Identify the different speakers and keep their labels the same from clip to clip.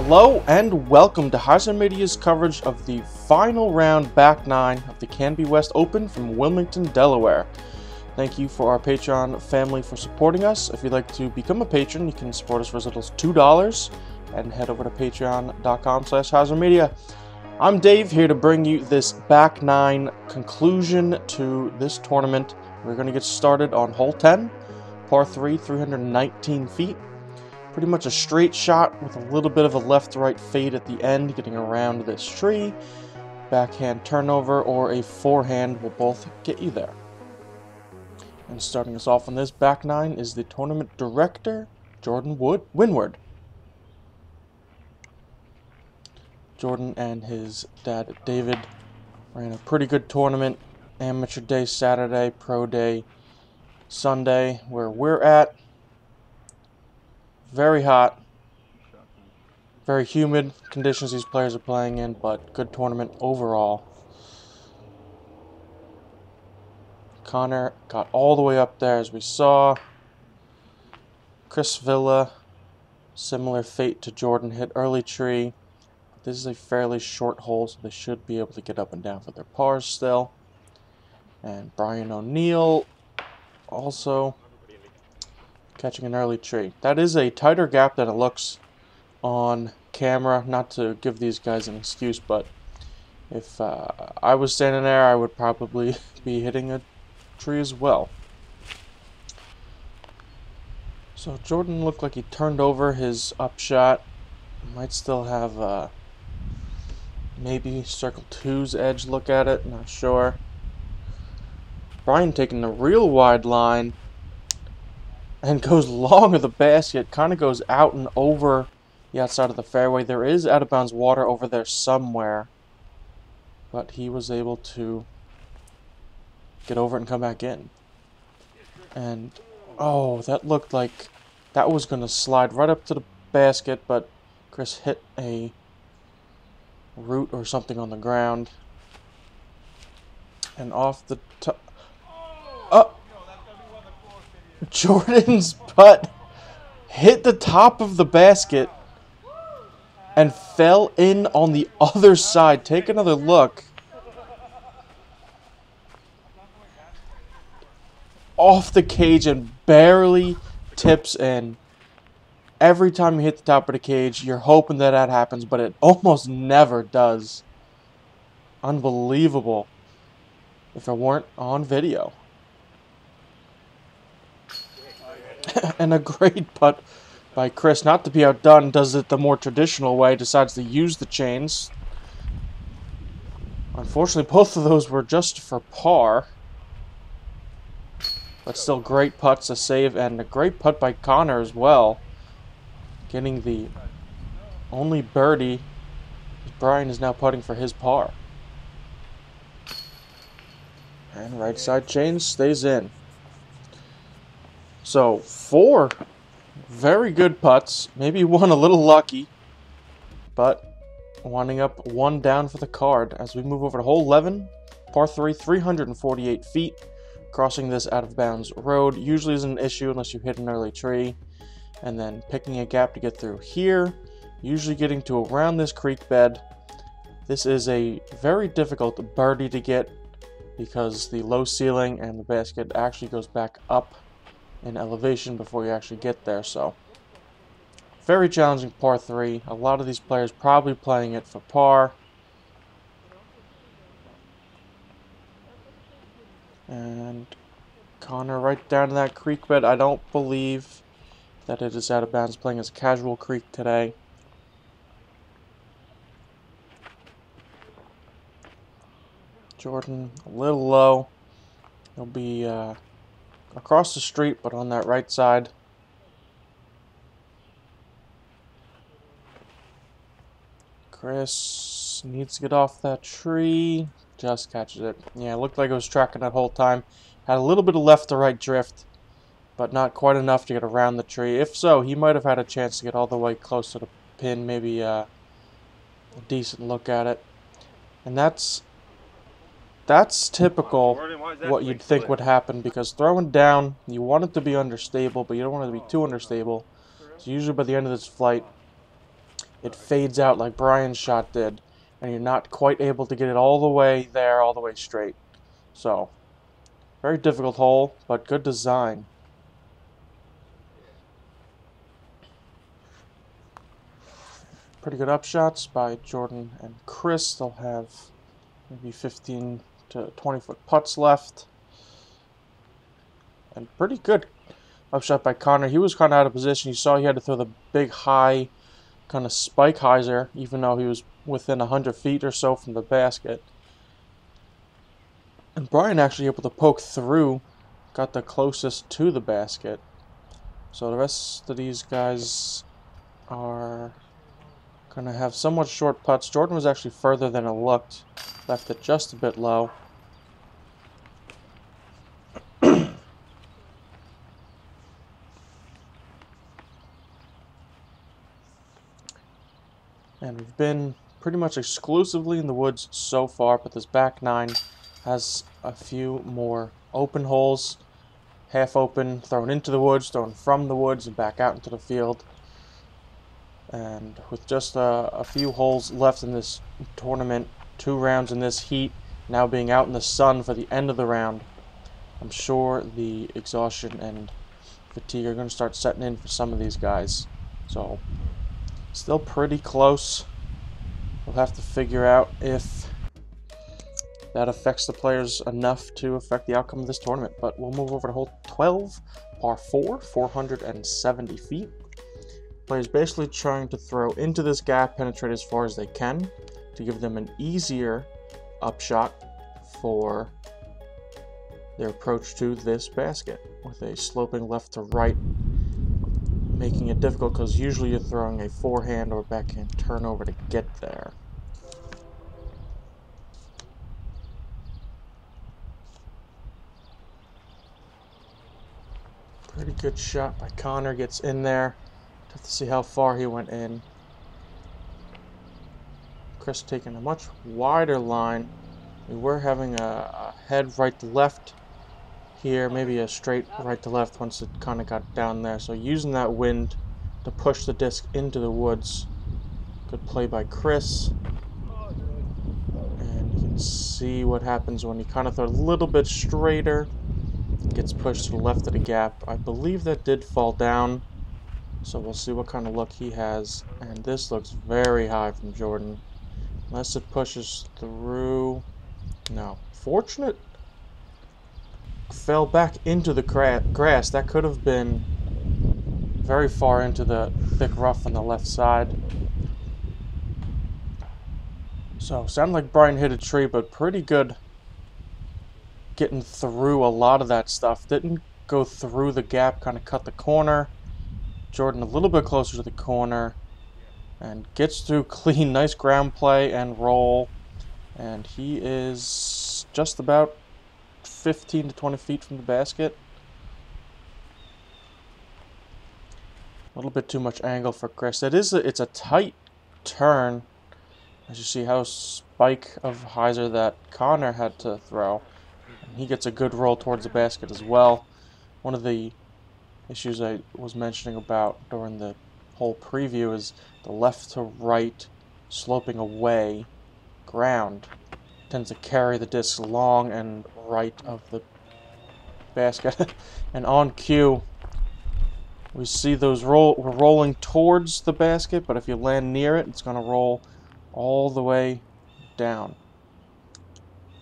Speaker 1: Hello and welcome to HyzerMedia's coverage of the final round back nine of the Canby West Open from Wilmington, Delaware. Thank you for our Patreon family for supporting us. If you'd like to become a patron, you can support us for as little as $2 and head over to patreon.com/HyzerMedia. I'm Dave, here to bring you this back nine conclusion to this tournament. We're going to get started on hole 10, par 3, 319 feet. Pretty much a straight shot with a little bit of a left-to-right fade at the end, getting around this tree. Backhand turnover or a forehand will both get you there. And starting us off on this back nine is the tournament director, Jordan Winward. Jordan and his dad, David, ran a pretty good tournament. Amateur day Saturday, pro day Sunday, where we're at. Very hot, very humid conditions these players are playing in, but good tournament overall. Connor got all the way up there as we saw. Chris Villa, similar fate to Jordan, hit early tree. This is a fairly short hole, so they should be able to get up and down for their pars still. And Brian O'Neill also catching an early tree. That is a tighter gap than it looks on camera. Not to give these guys an excuse, but if I was standing there, I would probably be hitting a tree as well. So Jordan looked like he turned over his upshot. Might still have maybe circle 2's edge look at it, not sure. Brian taking the real wide line and goes long of the basket, kind of goes out and over the outside of the fairway. There is out of bounds water over there somewhere, but he was able to get over it and come back in. And oh, that looked like that was going to slide right up to the basket, but Chris hit a root or something on the ground and off the top. Jordan's putt hit the top of the basket and fell in on the other side. Take another look. Off the cage and barely tips in. Every time you hit the top of the cage, you're hoping that that happens, but it almost never does. Unbelievable. If it weren't on video. And a great putt by Chris, not to be outdone, does it the more traditional way, decides to use the chains. Unfortunately, both of those were just for par. But still great putts to save, and a great putt by Connor as well. Getting the only birdie. Brian is now putting for his par. And right side chain stays in. So, 4 very good putts. Maybe one a little lucky. But winding up 1 down for the card as we move over to hole 11. Par 3, 348 feet. Crossing this out of bounds road usually isn't an issue unless you hit an early tree. And then picking a gap to get through here. Usually getting to around this creek bed. This is a very difficult birdie to get because the low ceiling and the basket actually goes back up in elevation before you actually get there. So very challenging par 3. A lot of these players probably playing it for par. And Connor right down to that creek bed. I don't believe that it is out of bounds, playing as a casual creek today. Jordan a little low. He'll be across the street, but on that right side. Chris needs to get off that tree. Just catches it. Yeah, it looked like it was tracking that whole time. Had a little bit of left to right drift, but not quite enough to get around the tree. If so, he might have had a chance to get all the way close to the pin, maybe a decent look at it. And that's typical what you'd think would happen, because throwing down, you want it to be understable, but you don't want it to be too understable. So usually by the end of this flight, it fades out like Brian's shot did, and you're not quite able to get it all the way there, all the way straight. So, very difficult hole, but good design. Pretty good upshots by Jordan and Chris. They'll have maybe 15 to 20 foot putts left. And pretty good upshot by Connor. He was kind of out of position. You saw he had to throw the big high kind of spike hyzer, even though he was within 100 feet or so from the basket. And Brian actually able to poke through, got the closest to the basket. So the rest of these guys are going to have somewhat short putts. Jordan was actually further than it looked. Left it just a bit low. And we've been pretty much exclusively in the woods so far, but this back nine has a few more open holes. Half open, thrown into the woods, thrown from the woods, and back out into the field. And with just a few holes left in this tournament, 2 rounds in this heat, now being out in the sun for the end of the round, I'm sure the exhaustion and fatigue are going to start setting in for some of these guys. So, still pretty close. We'll have to figure out if that affects the players enough to affect the outcome of this tournament. But we'll move over to hole 12, par 4, 470 feet. Players basically trying to throw into this gap, penetrate as far as they can to give them an easier upshot for their approach to this basket, with a sloping left to right, making it difficult because usually you're throwing a forehand or backhand turnover to get there. Pretty good shot by Connor, gets in there. Have to see how far he went in. Chris taking a much wider line. We were having a head right to left here, maybe a straight right to left once it kind of got down there. So using that wind to push the disc into the woods. Good play by Chris. And you can see what happens when you kind of throw a little bit straighter. Gets pushed to the left of the gap. I believe that did fall down. So we'll see what kind of luck he has. And this looks very high from Jordan. Unless it pushes through. No. Fortunate. Fell back into the grass. That could have been very far into the thick rough on the left side. So, sounded like Brian hit a tree, but pretty good getting through a lot of that stuff. Didn't go through the gap, kind of cut the corner. Jordan a little bit closer to the corner and gets through clean. Nice ground play and roll, and he is just about 15 to 20 feet from the basket. A little bit too much angle for Chris. It's a tight turn, as you see how spike of hyzer that Connor had to throw, and he gets a good roll towards the basket as well. One of the issues I was mentioning about during the whole preview is the left to right sloping away ground tends to carry the disc long and right of the basket. And on cue, we see those we're rolling towards the basket, but if you land near it, it's going to roll all the way down.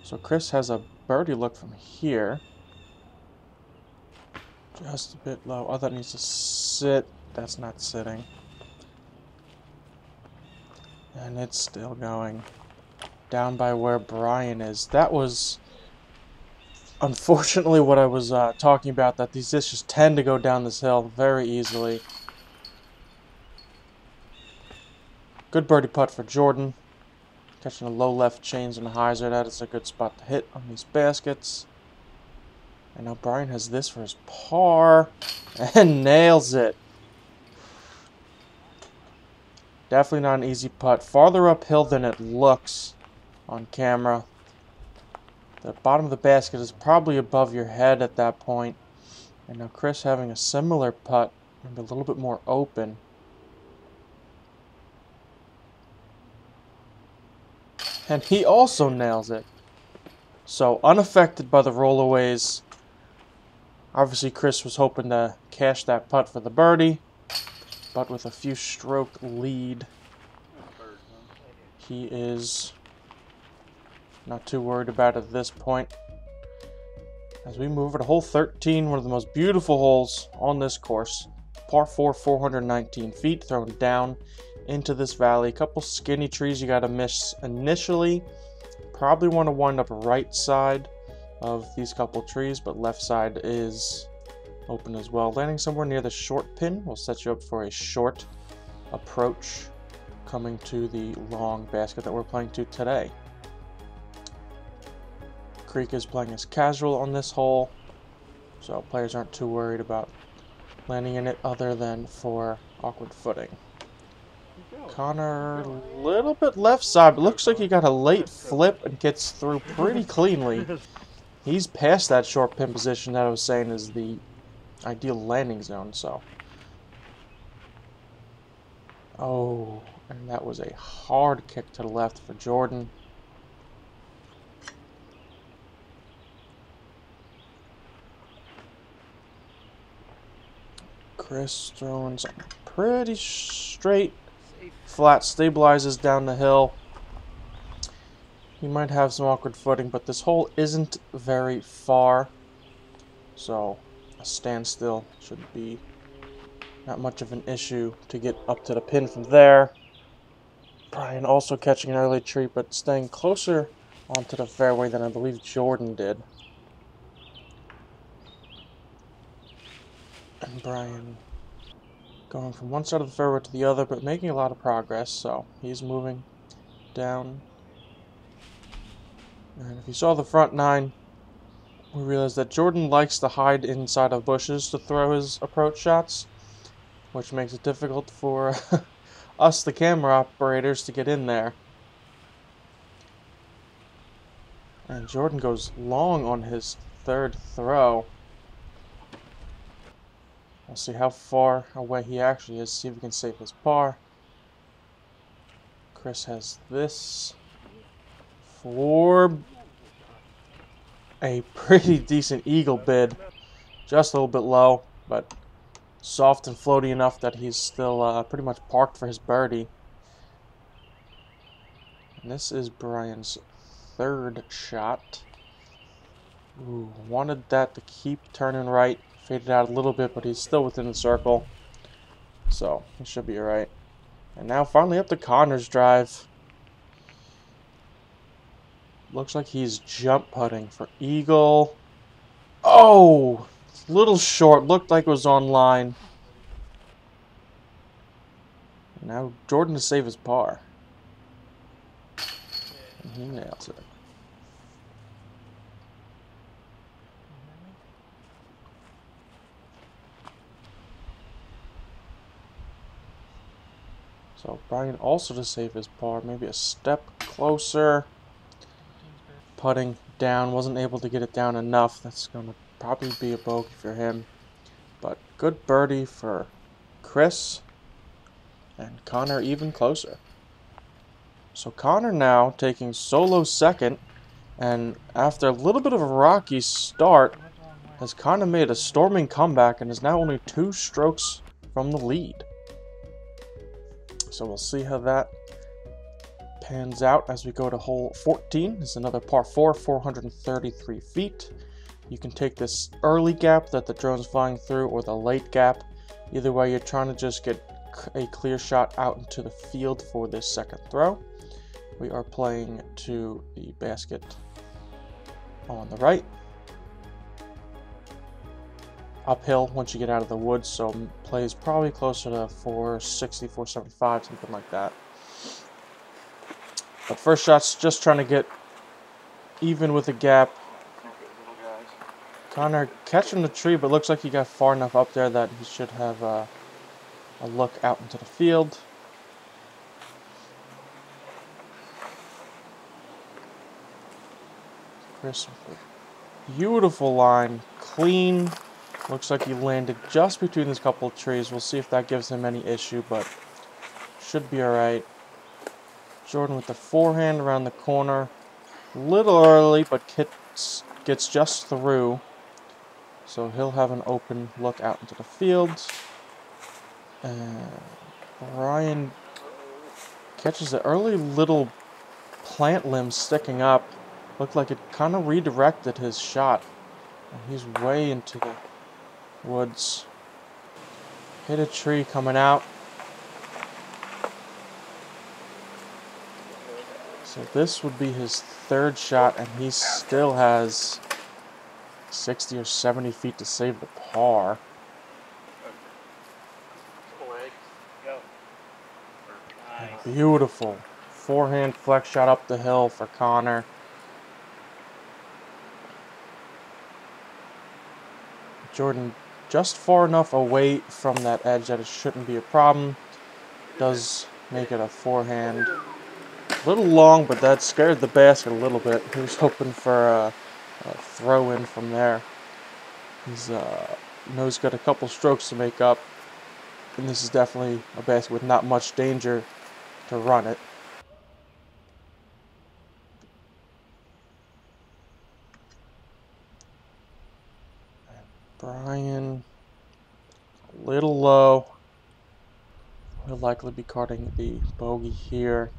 Speaker 1: So Chris has a birdie look from here. Just a bit low. Oh, that needs to sit. That's not sitting. And it's still going down by where Brian is. That was unfortunately what I was talking about, that these discs tend to go down this hill very easily. Good birdie putt for Jordan. Catching a low left chains and a hyzer. That is a good spot to hit on these baskets. And now Brian has this for his par and nails it. Definitely not an easy putt. Farther uphill than it looks on camera. The bottom of the basket is probably above your head at that point. And now Chris having a similar putt, maybe a little bit more open. And he also nails it. So, unaffected by the rollaways. Obviously, Chris was hoping to cash that putt for the birdie. But with a few stroke lead, he is not too worried about it at this point. As we move over to hole 13, one of the most beautiful holes on this course. Par 4, 419 feet, thrown down into this valley. A couple skinny trees you gotta miss initially. Probably want to wind up right side of these couple trees, but left side is open as well. Landing somewhere near the short pin will set you up for a short approach coming to the long basket that we're playing to today. Creek is playing as casual on this hole, so players aren't too worried about landing in it other than for awkward footing. Connor, a little bit left side, but looks like he got a late flip and gets through pretty cleanly. He's past that short pin position that I was saying is the ideal landing zone, so. Oh, and that was a hard kick to the left for Jordan. Chris throwing something pretty straight, flat, stabilizes down the hill. He might have some awkward footing, but this hole isn't very far, so a standstill should be not much of an issue to get up to the pin from there. Brian also catching an early tree, but staying closer onto the fairway than I believe Jordan did. And Brian going from one side of the fairway to the other, but making a lot of progress, so he's moving down. And if you saw the front nine, we realized that Jordan likes to hide inside of bushes to throw his approach shots, which makes it difficult for us, the camera operators, to get in there. And Jordan goes long on his third throw. We'll see how far away he actually is, see if he can save his par. Chris has this for a pretty decent eagle bid. Just a little bit low, but soft and floaty enough that he's still pretty much parked for his birdie. And this is Brian's third shot. Ooh, wanted that to keep turning right. Faded out a little bit, but he's still within the circle. So, he should be alright. And now finally up to Connor's drive. Looks like he's jump putting for eagle. Oh! It's a little short. Looked like it was on line. Now Jordan to save his par. And he nails it. So Brian also to save his par, maybe a step closer. Putting down, wasn't able to get it down enough. That's going to probably be a bogey for him. But good birdie for Chris. And Connor even closer. So Connor now taking solo second. And after a little bit of a rocky start, has kind of made a storming comeback and is now only 2 strokes from the lead. So we'll see how that pans out as we go to hole 14. This is another par 4, 433 feet. You can take this early gap that the drone's flying through or the late gap. Either way, you're trying to just get a clear shot out into the field for this second throw. We are playing to the basket on the right. Uphill once you get out of the woods, so plays probably closer to 460, 475, something like that. But first shot's just trying to get even with the gap. Connor catching the tree, but looks like he got far enough up there that he should have a look out into the field. Chris with a beautiful line, clean. Looks like he landed just between these couple of trees. We'll see if that gives him any issue, but should be alright. Jordan with the forehand around the corner. A little early, but gets just through. So he'll have an open look out into the field. And Brian catches the early little plant limb sticking up. Looked like it kind of redirected his shot. And he's way into the woods. Hit a tree coming out. So this would be his third shot, and he still has 60 or 70 feet to save the par. Beautiful. Forehand flex shot up the hill for Connor. Jordan just far enough away from that edge that it shouldn't be a problem. Does make it a forehand. A little long, but that scared the basket a little bit. He was hoping for a throw in from there. He's knows got a couple strokes to make up, and this is definitely a basket with not much danger to run it. And Brian, a little low. He'll likely be carding the bogey here.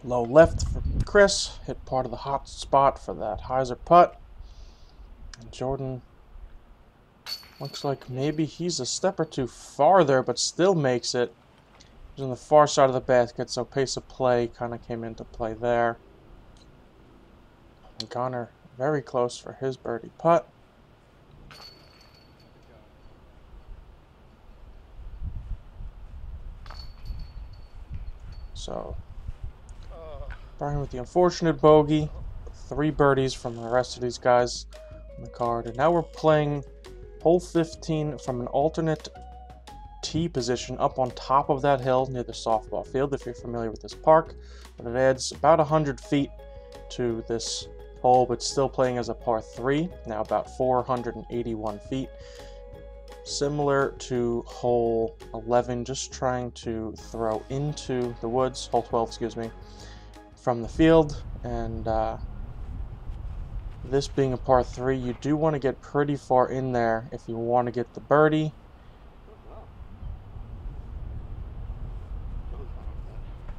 Speaker 1: Low left for Chris, hit part of the hot spot for that Hyzer putt. And Jordan looks like maybe he's a step or two farther, but still makes it. He's on the far side of the basket, so pace of play kind of came into play there. And Connor very close for his birdie putt. So Brian with the unfortunate bogey, 3 birdies from the rest of these guys on the card. And now we're playing hole 15 from an alternate tee position up on top of that hill near the softball field, if you're familiar with this park. But it adds about 100 feet to this hole, but still playing as a par 3, now about 481 feet. Similar to hole 11, just trying to throw into the woods, hole 12, excuse me, from the field. And this being a par 3, you do want to get pretty far in there if you want to get the birdie.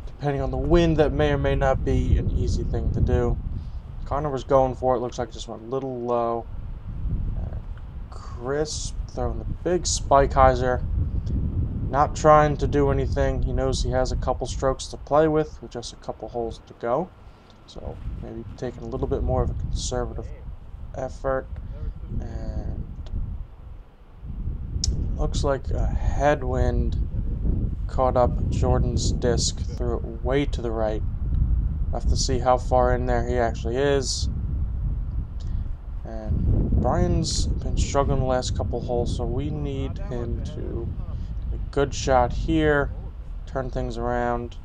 Speaker 1: Depending on the wind, that may or may not be an easy thing to do. Connor was going for it, looks like just went a little low. Chris throwing the big spike hyzer. Not trying to do anything. He knows he has a couple strokes to play with just a couple holes to go. So maybe taking a little bit more of a conservative effort. And looks like a headwind caught up Jordan's disc, threw it way to the right. We'll have to see how far in there he actually is. And Brian's been struggling the last couple holes, so we need him to get a good shot here, turn things around.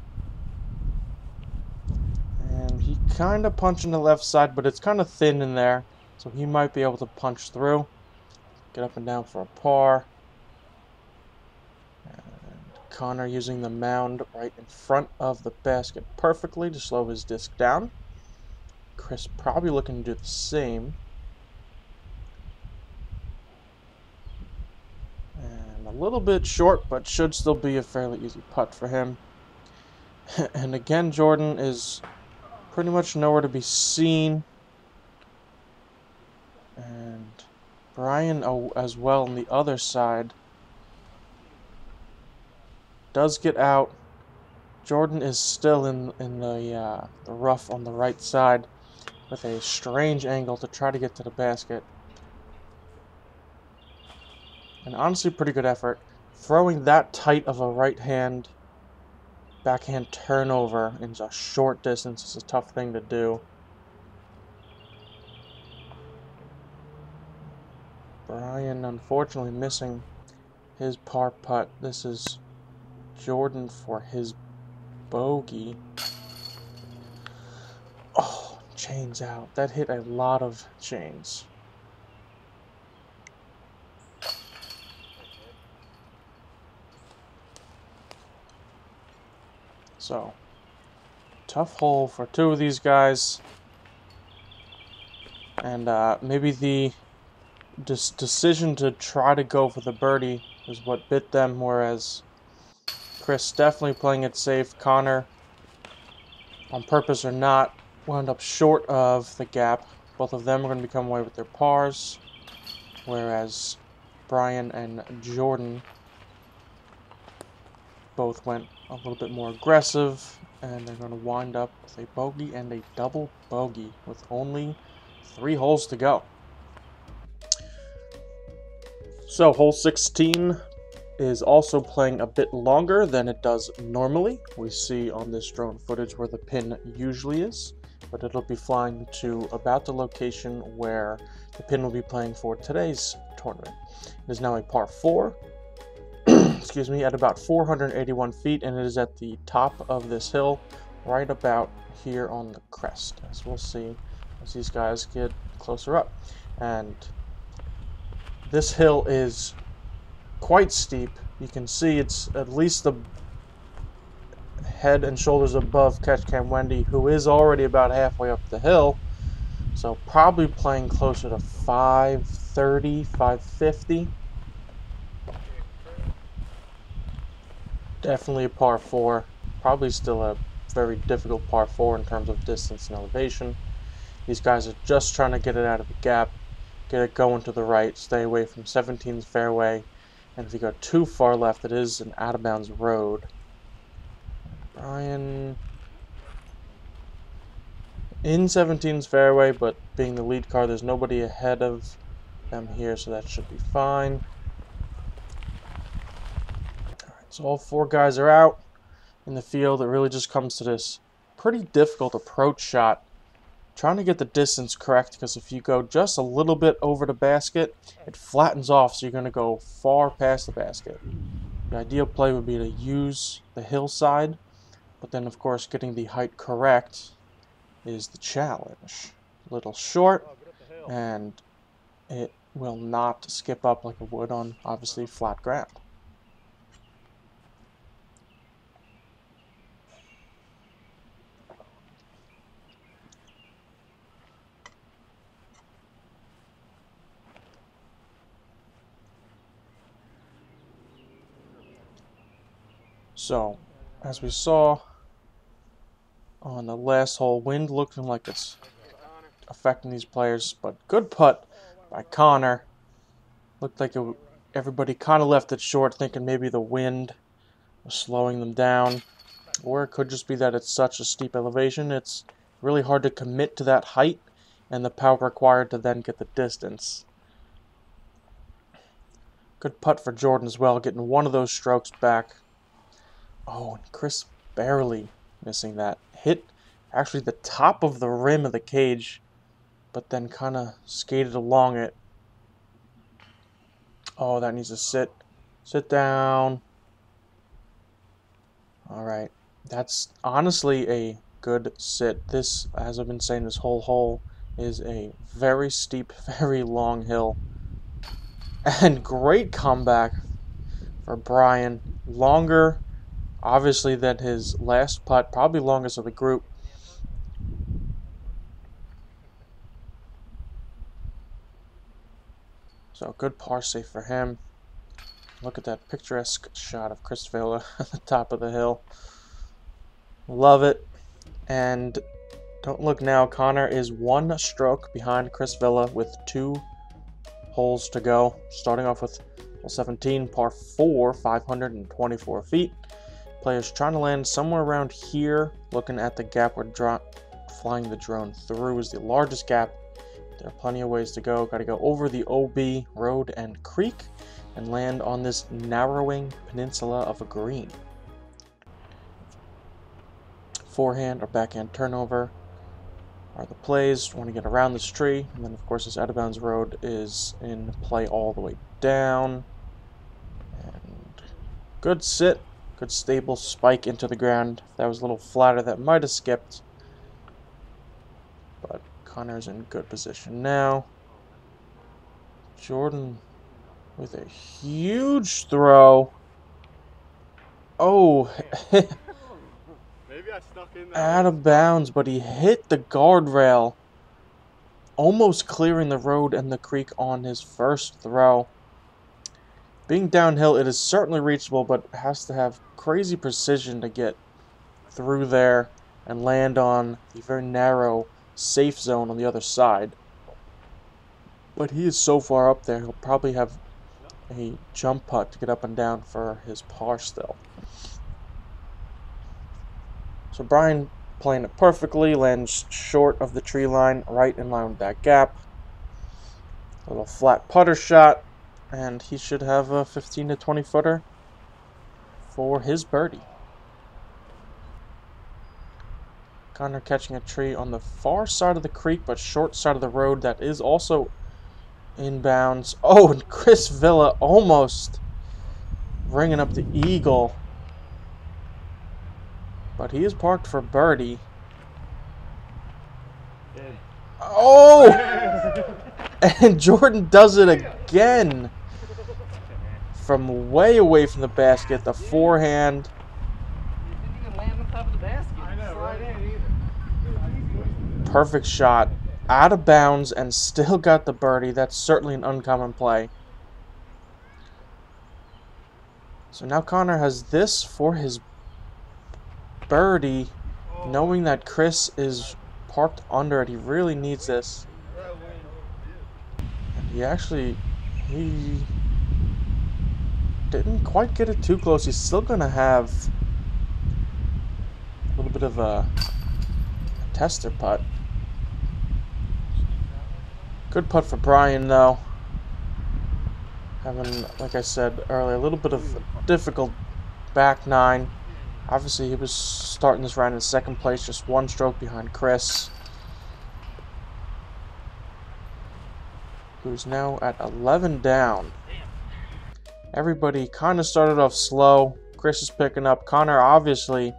Speaker 1: And he kind of punching the left side, but it's kind of thin in there, so he might be able to punch through. Get up and down for a par. And Connor using the mound right in front of the basket perfectly to slow his disc down. Chris probably looking to do the same. And a little bit short, but should still be a fairly easy putt for him. And again, Jordan is pretty much nowhere to be seen. And Brian as well on the other side does get out. Jordan is still in the rough on the right side with a strange angle to try to get to the basket. And honestly, pretty good effort. Throwing that tight of a right-hand backhand turnover in a short distance is a tough thing to do. Brian unfortunately missing his par putt. This is Jordan for his bogey. Oh, chains out. That hit a lot of chains. So, tough hole for two of these guys. And maybe the decision to try to go for the birdie is what bit them, whereas Chris definitely playing it safe. Connor, on purpose or not, wound up short of the gap. Both of them are going to become away with their pars, whereas Brian and Jordan both went a little bit more aggressive, and they're going to wind up with a bogey and a double bogey with only 3 holes to go. So hole 16 is also playing a bit longer than it does normally. We see on this drone footage where the pin usually is, but it'll be flying to about the location where the pin will be playing for today's tournament. It is now a par 4, excuse me, at about 481 feet, and it is at the top of this hill, right about here on the crest, as we'll see as these guys get closer up. And this hill is quite steep. You can see it's at least the head and shoulders above Catch Can Wendy, who is already about halfway up the hill. So probably playing closer to 530, 550. Definitely a par 4. Probably still a very difficult par 4 in terms of distance and elevation. These guys are just trying to get it out of the gap, get it going to the right, stay away from 17's fairway. And if you go too far left, it is an out-of-bounds road. Brian in 17's fairway, but being the lead car, there's nobody ahead of them here, so that should be fine. Alright, so all 4 guys are out in the field. It really just comes to this pretty difficult approach shot, trying to get the distance correct, because if you go just a little bit over the basket, it flattens off, so you're going to go far past the basket. The ideal play would be to use the hillside, but then of course getting the height correct is the challenge. A little short, and it will not skip up like it would on obviously flat ground. So, as we saw on the last hole, wind looking like it's affecting these players, but good putt by Connor. Looked like everybody kind of left it short, thinking maybe the wind was slowing them down, or it could just be that it's such a steep elevation, it's really hard to commit to that height and the power required to then get the distance. Good putt for Jordan as well, getting one of those strokes back. Oh, and Chris barely missing that. Hit actually the top of the rim of the cage, but then kind of skated along it. Oh, that needs to sit. Sit down. Alright. That's honestly a good sit. This, as I've been saying, this whole hole is a very steep, very long hill. And great comeback for Brian. Longer, obviously, than his last putt. Probably longest of the group. So, good par save for him. Look at that picturesque shot of Chris Villa at the top of the hill. Love it. And don't look now, Connor is 1 stroke behind Chris Villa with 2 holes to go. Starting off with hole 17, par 4, 524 feet. Players trying to land somewhere around here. Looking at the gap where flying the drone through is the largest gap. There are plenty of ways to go. Got to go over the OB road and creek and land on this narrowing peninsula of a green. Forehand or backhand turnover are the plays. Want to get around this tree, and then of course this out of bounds road is in play all the way down. And good sit, good stable spike into the ground. If that was a little flatter, that might have skipped, but Connor's in good position now. Jordan with a huge throw. Oh, out of bounds, but he hit the guardrail, almost clearing the road and the creek on his first throw. Being downhill, it is certainly reachable, but has to have crazy precision to get through there and land on the very narrow safe zone on the other side. But he is so far up there, he'll probably have a jump putt to get up and down for his par still. So Brian playing it perfectly, lands short of the tree line, right in line with that gap. A little flat putter shot, and he should have a 15 to 20 footer for his birdie. Connor catching a tree on the far side of the creek, but short side of the road that is also inbounds. Oh, and Chris Villa almost ringing up the eagle. But he is parked for birdie. Oh! And Jordan does it again. From way away from the basket, the forehand. Perfect shot. Out of bounds and still got the birdie. That's certainly an uncommon play. So now Connor has this for his birdie, knowing that Chris is parked under it. He really needs this. And he didn't quite get it too close. He's still gonna have a little bit of a tester putt. Good putt for Brian though. Having, like I said earlier, a little bit of a difficult back nine. Obviously, he was starting this round in second place, just one stroke behind Chris, who's now at 11 down. Everybody kind of started off slow. Chris is picking up. Connor obviously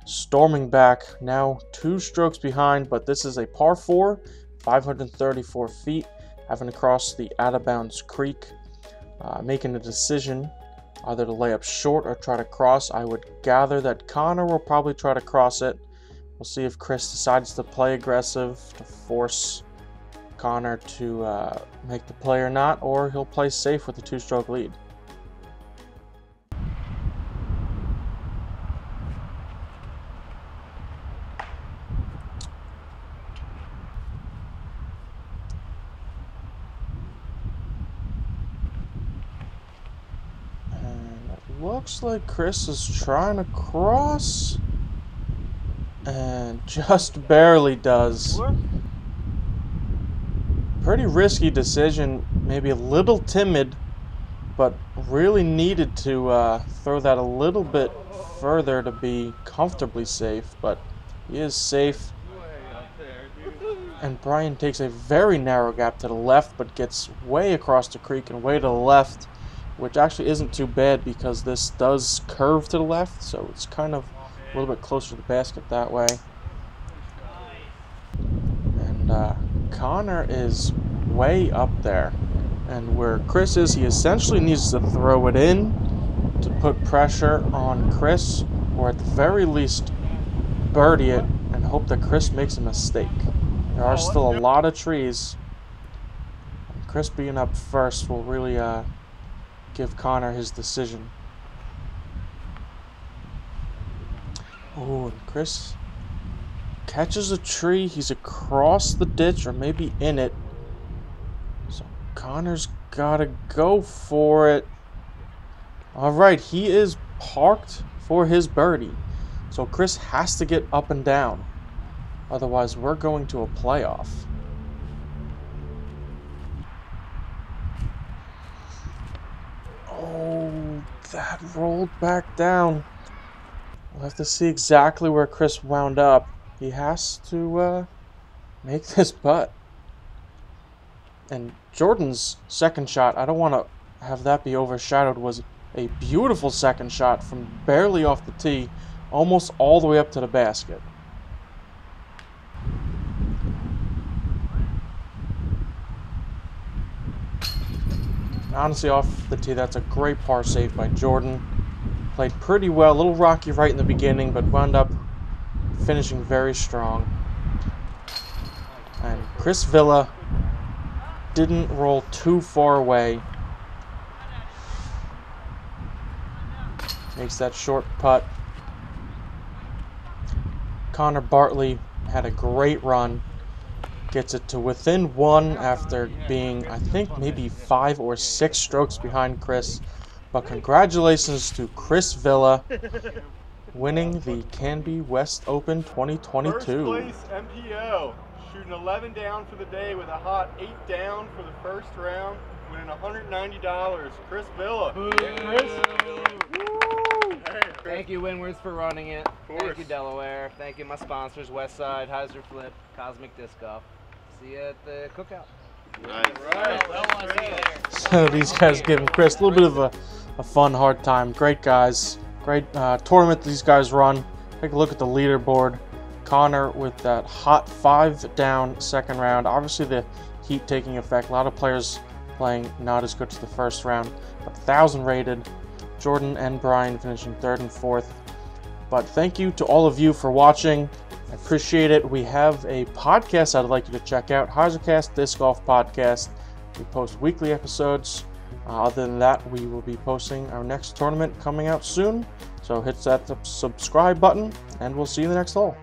Speaker 1: storming back, now 2 strokes behind, but this is a par 4, 534 feet, having to cross the out-of-bounds creek, making a decision either to lay up short or try to cross. I would gather that Connor will probably try to cross it. We'll see if Chris decides to play aggressive to force Connor to make the play or not, or he'll play safe with a 2-stroke lead. Looks like Chris is trying to cross and just barely does. Pretty risky decision, maybe a little timid, but really needed to throw that a little bit further to be comfortably safe, but he is safe. And Brian takes a very narrow gap to the left, but gets way across the creek and way to the left, which actually isn't too bad because this does curve to the left, so it's kind of a little bit closer to the basket that way. And Connor is way up there, and where Chris is, he essentially needs to throw it in to put pressure on Chris, or at the very least birdie it and hope that Chris makes a mistake. There are still a lot of trees. Chris being up first will really give Connor his decision. Oh, and Chris catches a tree. He's across the ditch or maybe in it. So Connor's gotta go for it. Alright, he is parked for his birdie. So Chris has to get up and down. Otherwise, we're going to a playoff. Oh, that rolled back down. We'll have to see exactly where Chris wound up. He has to make this putt. And Jordan's second shot, I don't want to have that be overshadowed, was a beautiful second shot from barely off the tee, almost all the way up to the basket. Honestly, off the tee, that's a great par save by Jordan. Played pretty well, a little rocky right in the beginning, but wound up finishing very strong. And Chris Villa didn't roll too far away. Makes that short putt. Connor Bartley had a great run. Gets it to within 1 after being, I think, maybe 5 or 6 strokes behind Chris. But congratulations to Chris Villa winning the Canby West Open 2022.
Speaker 2: First place MPO, shooting 11 down for the day with a hot 8 down for the first round, winning $190. Chris Villa.
Speaker 3: Thank you, Winward, for running it. Thank you, Delaware. Thank you, my sponsors, Westside, Hyzer Flip, Cosmic Disc Golf. See you at the cookout.
Speaker 2: Right.
Speaker 1: So these guys giving Chris a little bit of a fun, hard time. Great guys. Great tournament these guys run. Take a look at the leaderboard. Connor with that hot 5 down second round. Obviously the heat taking effect. A lot of players playing not as good as the first round, but 1,000 rated. Jordan and Brian finishing 3rd and 4th. But thank you to all of you for watching. I appreciate it. We have a podcast I'd like you to check out, HyzerCast Disc Golf Podcast. We post weekly episodes. Other than that, we will be posting our next tournament coming out soon. So hit that subscribe button, and we'll see you in the next hole.